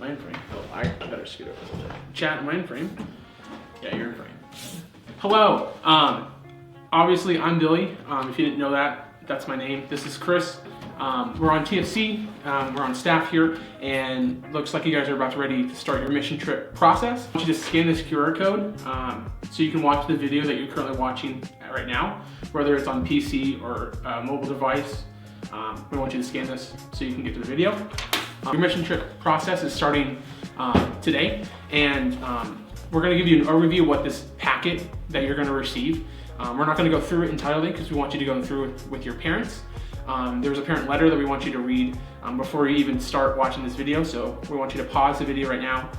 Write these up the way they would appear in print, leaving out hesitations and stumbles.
Am I in frame? Oh, I better scoot over a little bit. Chat, am I in frame? Yeah, you're in frame. Hello. Obviously, I'm Billy. If you didn't know that, that's my name. This is Chris. We're on TFC. We're on staff here, and looks like you guys are about to ready to start your mission trip process. I want you to scan this QR code so you can watch the video that you're currently watching right now, whether it's on PC or mobile device. We want you to scan this so you can get to the video. Your mission trip process is starting today, and we're going to give you an overview of what this packet that you're going to receive. We're not going to go through it entirely because we want you to go through it with your parents. There's a parent letter that we want you to read before you even start watching this video. So we want you to pause the video right now,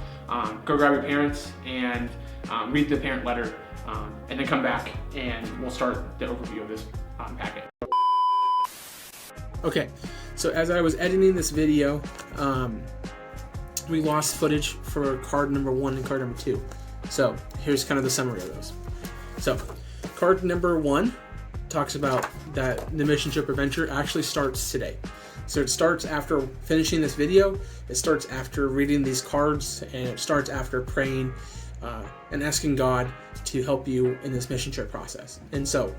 go grab your parents and read the parent letter, and then come back and we'll start the overview of this packet. Okay, so as I was editing this video, we lost footage for card number 1 and card number 2. So here's kind of the summary of those. So card number 1 talks about that the mission trip adventure actually starts today. So it starts after finishing this video, it starts after reading these cards, and it starts after praying and asking God to help you in this mission trip process. And so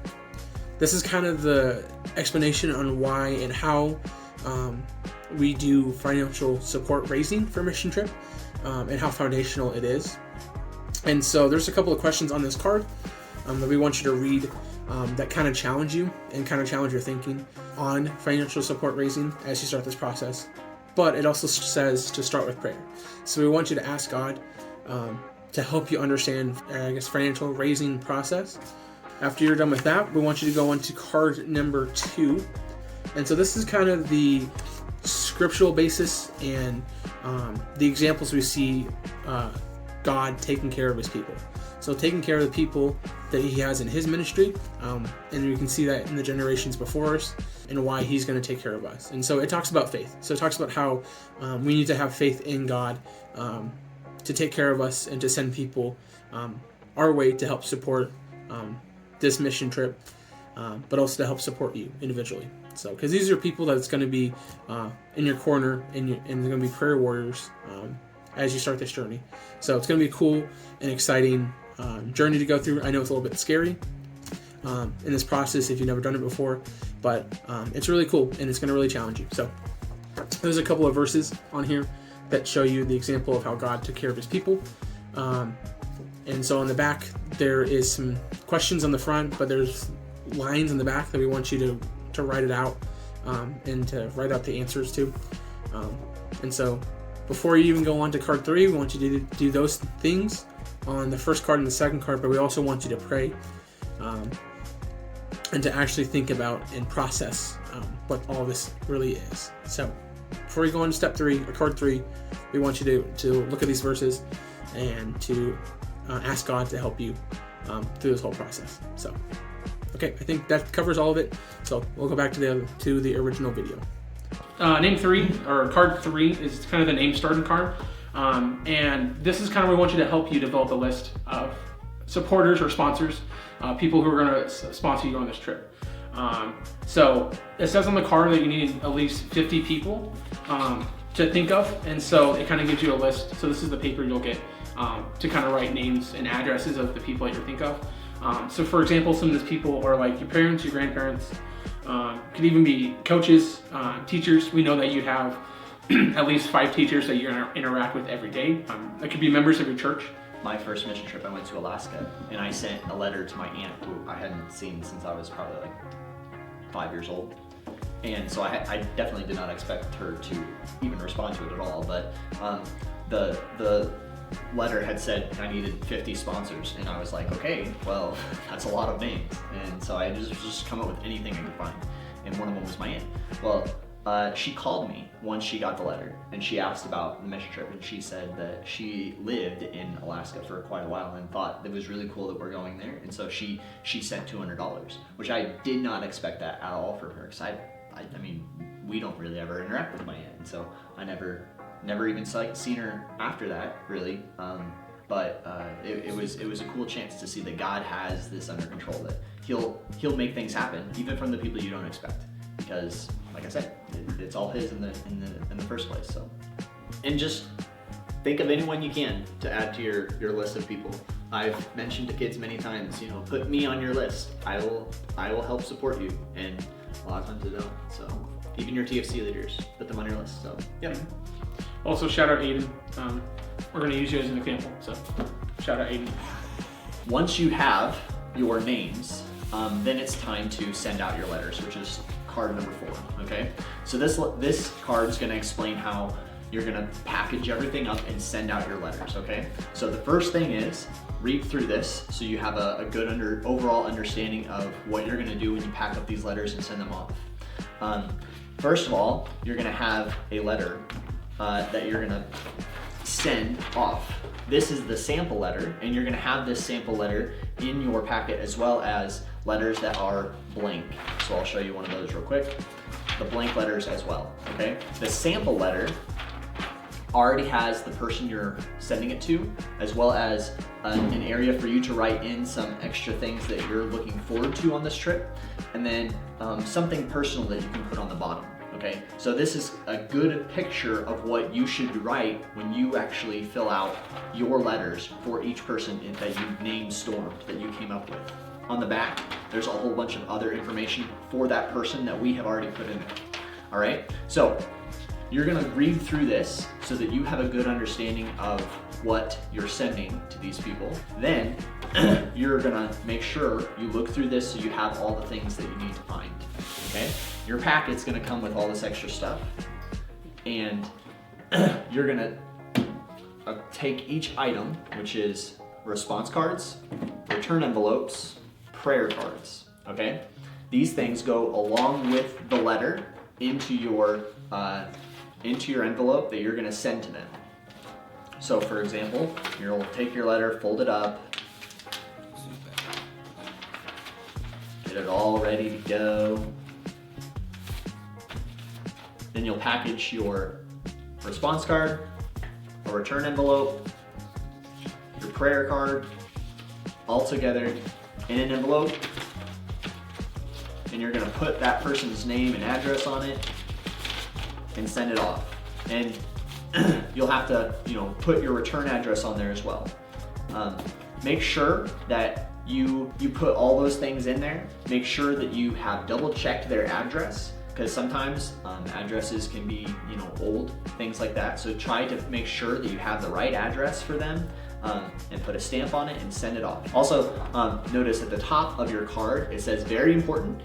this is kind of the explanation on why and how we do financial support raising for mission trip and how foundational it is. And so there's a couple of questions on this card that we want you to read that kind of challenge you and kind of challenge your thinking on financial support raising as you start this process. But it also says to start with prayer. So we want you to ask God to help you understand, financial raising process. After you're done with that, we want you to go on to card number 2. And so this is kind of the scriptural basis and the examples we see God taking care of his people. So taking care of the people that he has in his ministry, and we can see that in the generations before us and why he's going to take care of us. And so it talks about faith. So it talks about how we need to have faith in God to take care of us and to send people our way to help support this mission trip, but also to help support you individually. So, because these are people that's going to be in your corner and they're going to be prayer warriors as you start this journey. So it's going to be a cool and exciting journey to go through. I know it's a little bit scary in this process if you've never done it before, but it's really cool and it's going to really challenge you. So there's a couple of verses on here that show you the example of how God took care of his people. And so on the back, there is some questions on the front, but there's lines on the back that we want you to write it out and to write out the answers to. And so before you even go on to card 3, we want you to do those things on the first card and the second card, but we also want you to pray and to actually think about and process what all this really is. So before you go on to step 3 or card 3, we want you to look at these verses and to ask God to help you through this whole process. So, okay, I think that covers all of it. So we'll go back to the original video. Name 3 or card 3 is kind of the name starting card, and this is kind of we want you to help you develop a list of supporters or sponsors, people who are going to sponsor you on this trip. So it says on the card that you need at least 50 people to think of, and so it kind of gives you a list. So this is the paper you'll get to kind of write names and addresses of the people that you think of. So for example, some of these people are like your parents, your grandparents, could even be coaches, teachers. We know that you have at least 5 teachers that you interact with every day. That could be members of your church. My first mission trip, I went to Alaska, and I sent a letter to my aunt, who I hadn't seen since I was probably like 5 years old. And so I definitely did not expect her to even respond to it at all. But the letter had said I needed 50 sponsors, and I was like, okay, well, that's a lot of names. And so I just come up with anything I could find, and one of them was my aunt. Well, she called me once she got the letter, and she asked about the mission trip, and she said that she lived in Alaska for quite a while and thought it was really cool that we're going there, and so she sent $200, which I did not expect that at all from her, because I mean, we don't really ever interact with my aunt, and so I never even seen her after that, really. But it was a cool chance to see that God has this under control, that He'll make things happen, even from the people you don't expect, because, like I said, it's all His in the first place. So, and just think of anyone you can to add to your list of people. I've mentioned to kids many times, you know, put me on your list. I will help support you, and a lot of times they don't. So even your TFC leaders, put them on your list. So yeah. Also, shout out Aiden. We're going to use you as an example, so shout out Aiden. Once you have your names, then it's time to send out your letters, which is card number 4. Okay, so this card is going to explain how you're going to package everything up and send out your letters. Okay, so the first thing is read through this so you have a good overall understanding of what you're going to do when you pack up these letters and send them off. First of all, you're going to have a letter that you're going to send off. This is the sample letter, and you're going to have this sample letter in your packet as well as letters that are blank. So I'll show you one of those real quick. The blank letters as well, okay? The sample letter already has the person you're sending it to, as well as an area for you to write in some extra things that you're looking forward to on this trip, and then something personal that you can put on the bottom. Okay, so this is a good picture of what you should write when you actually fill out your letters for each person that you named Stormed, that you came up with. On the back, there's a whole bunch of other information for that person that we have already put in there. All right, so you're gonna read through this so that you have a good understanding of what you're sending to these people. Then you're gonna make sure you look through this so you have all the things that you need to find, okay? Your packet's gonna come with all this extra stuff, and you're gonna take each item, which is response cards, return envelopes, prayer cards, okay? These things go along with the letter into your envelope that you're gonna send to them. So for example, you'll take your letter, fold it up, get it all ready to go. Then you'll package your response card, a return envelope, your prayer card, all together in an envelope. And you're gonna put that person's name and address on it and send it off. And you'll have to, put your return address on there as well. Make sure that you put all those things in there. Make sure that you have double checked their address, because sometimes addresses can be, old, things like that. So try to make sure that you have the right address for them, and put a stamp on it and send it off. Also, notice at the top of your card, it says very important,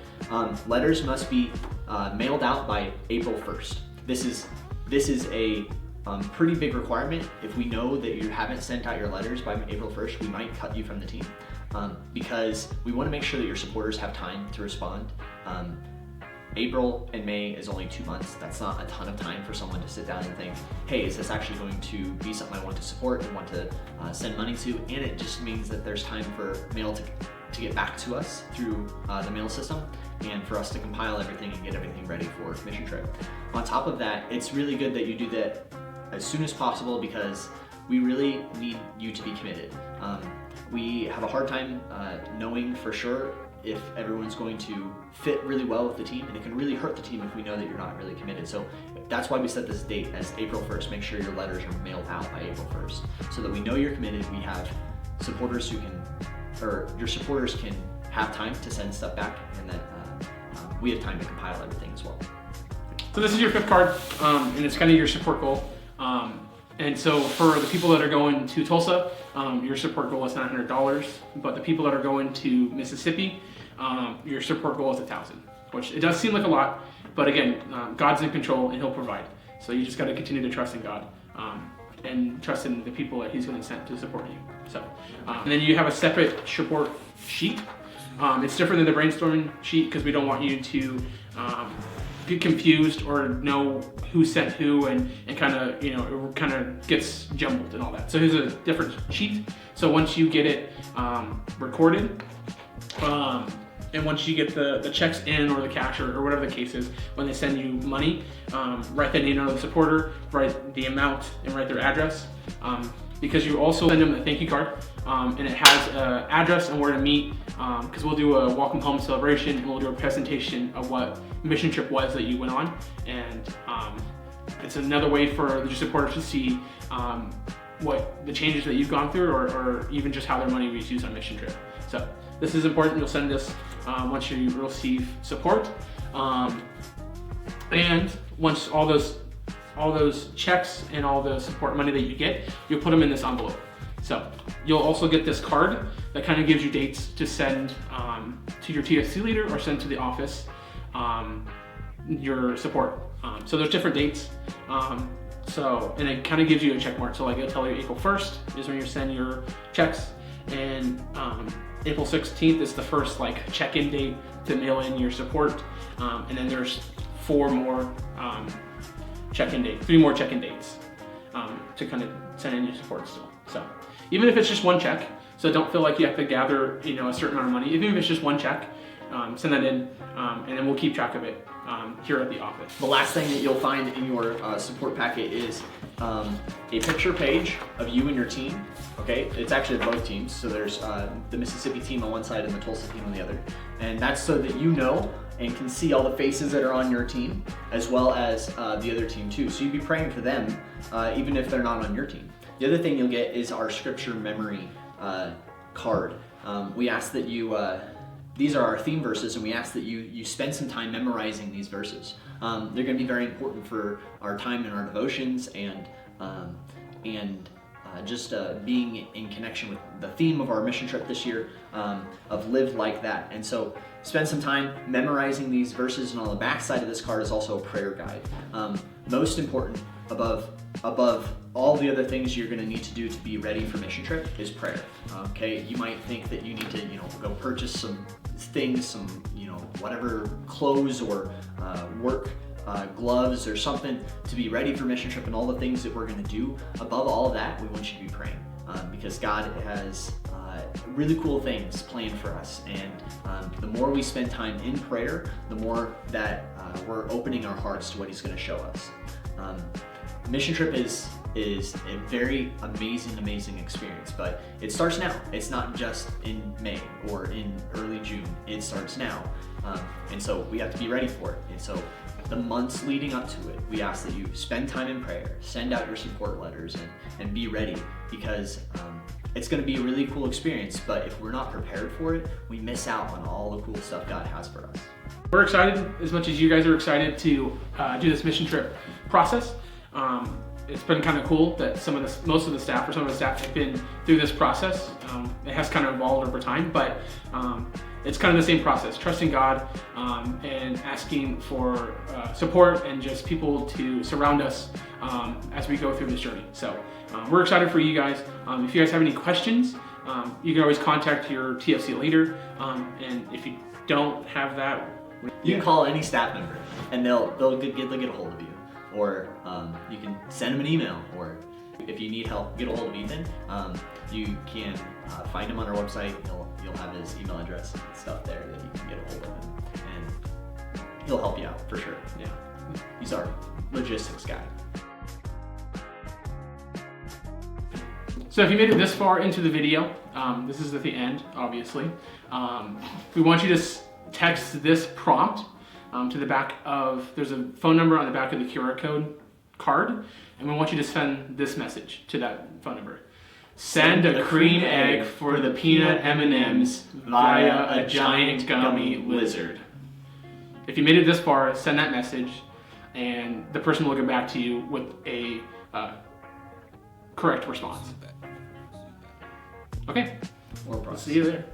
letters must be mailed out by April 1st. This is a pretty big requirement. If we know that you haven't sent out your letters by April 1st, we might cut you from the team, because we want to make sure that your supporters have time to respond. April and May is only 2 months. That's not a ton of time for someone to sit down and think, hey, is this actually going to be something I want to support and want to send money to? And it just means that there's time for mail to get back to us through the mail system, and for us to compile everything and get everything ready for mission trip. On top of that, it's really good that you do that as soon as possible, because we really need you to be committed. We have a hard time knowing for sure if everyone's going to fit really well with the team, and it can really hurt the team if we know that you're not really committed. So that's why we set this date as April 1st. Make sure your letters are mailed out by April 1st so that we know you're committed. We have supporters your supporters can have time to send stuff back, and that we have time to compile everything as well. So this is your 5th card, and it's kind of your support goal. And so for the people that are going to Tulsa, your support goal is $900, but the people that are going to Mississippi, your support goal is $1,000, which it does seem like a lot, but again, God's in control and He'll provide. So you just got to continue to trust in God, and trust in the people that He's going to send to support you. So, and then you have a separate support sheet. It's different than the brainstorming sheet because we don't want you to get confused or know who sent who, and kind of, it kind of gets jumbled and all that. So here's a different sheet. So once you get it recorded, and once you get the checks in or the cash or whatever the case is, when they send you money, write the name of the supporter, write the amount, and write their address. Because you also send them a thank you card, and it has an address and where to meet, because we'll do a welcome home celebration, and we'll do a presentation of what mission trip was that you went on, and It's another way for your supporters to see what the changes that you've gone through, or even just how their money was used on mission trip. So this is important. You'll send this once you receive support, and once all those checks and all the support money that you get, you'll put them in this envelope. So you'll also get this card that kind of gives you dates to send to your TFC leader or send to the office your support. So there's different dates. And it kind of gives you a check mark. So like it'll tell you April 1st is when you send your checks, and April 16th is the first like check-in date to mail in your support. And then there's 3 more check-in dates to kind of send in your support still. So even if it's just one check, so don't feel like you have to gather a certain amount of money. Even if it's just one check, send that in, and then we'll keep track of it here at the office. The last thing that you'll find in your support packet is a picture page of you and your team. Okay, it's actually both teams. So there's the Mississippi team on one side and the Tulsa team on the other, and that's so that you know and can see all the faces that are on your team, as well as the other team too. So you'd be praying for them, even if they're not on your team. The other thing you'll get is our scripture memory card. We ask that you, these are our theme verses, and we ask that you spend some time memorizing these verses. They're gonna be very important for our time in our devotions and just being in connection with the theme of our mission trip this year, of live like that. And so spend some time memorizing these verses, and on the back side of this card is also a prayer guide. Most important above all the other things you're going to need to do to be ready for mission trip is prayer. Okay, you might think that you need to go purchase some things, some whatever clothes or work gloves or something to be ready for mission trip and all the things that we're going to do. Above all of that, we want you to be praying, because God has really cool things planned for us, and the more we spend time in prayer, the more that we're opening our hearts to what He's going to show us. Mission trip is a very amazing experience, but it starts now. It's not just in May or in early June. It starts now, and so we have to be ready for it. And so the months leading up to it, we ask that you spend time in prayer, send out your support letters, and be ready, because it's going to be a really cool experience, but if we're not prepared for it, we miss out on all the cool stuff God has for us. We're excited as much as you guys are excited to do this mission trip process. It's been kind of cool that most of the staff have been through this process. It has kind of evolved over time, but it's kind of the same process, trusting God and asking for support and just people to surround us as we go through this journey. So we're excited for you guys. If you guys have any questions, you can always contact your TFC leader, and if you don't have that, you can call any staff member and they'll get a hold of you, or you can send them an email, or if you need help, get a hold of Ethan. You can find him on our website. You'll have his email address and stuff there that you can get a hold of him, and he'll help you out for sure. Yeah, he's our logistics guy. So if you made it this far into the video, this is at the end, obviously. We want you to text this prompt to the back of, there's a phone number on the back of the QR code card, and we want you to send this message to that phone number. Send a cream egg for the peanut M&Ms via a giant gummy lizard. If you made it this far, send that message, and the person will get back to you with a correct response. Okay, Or process. see you there.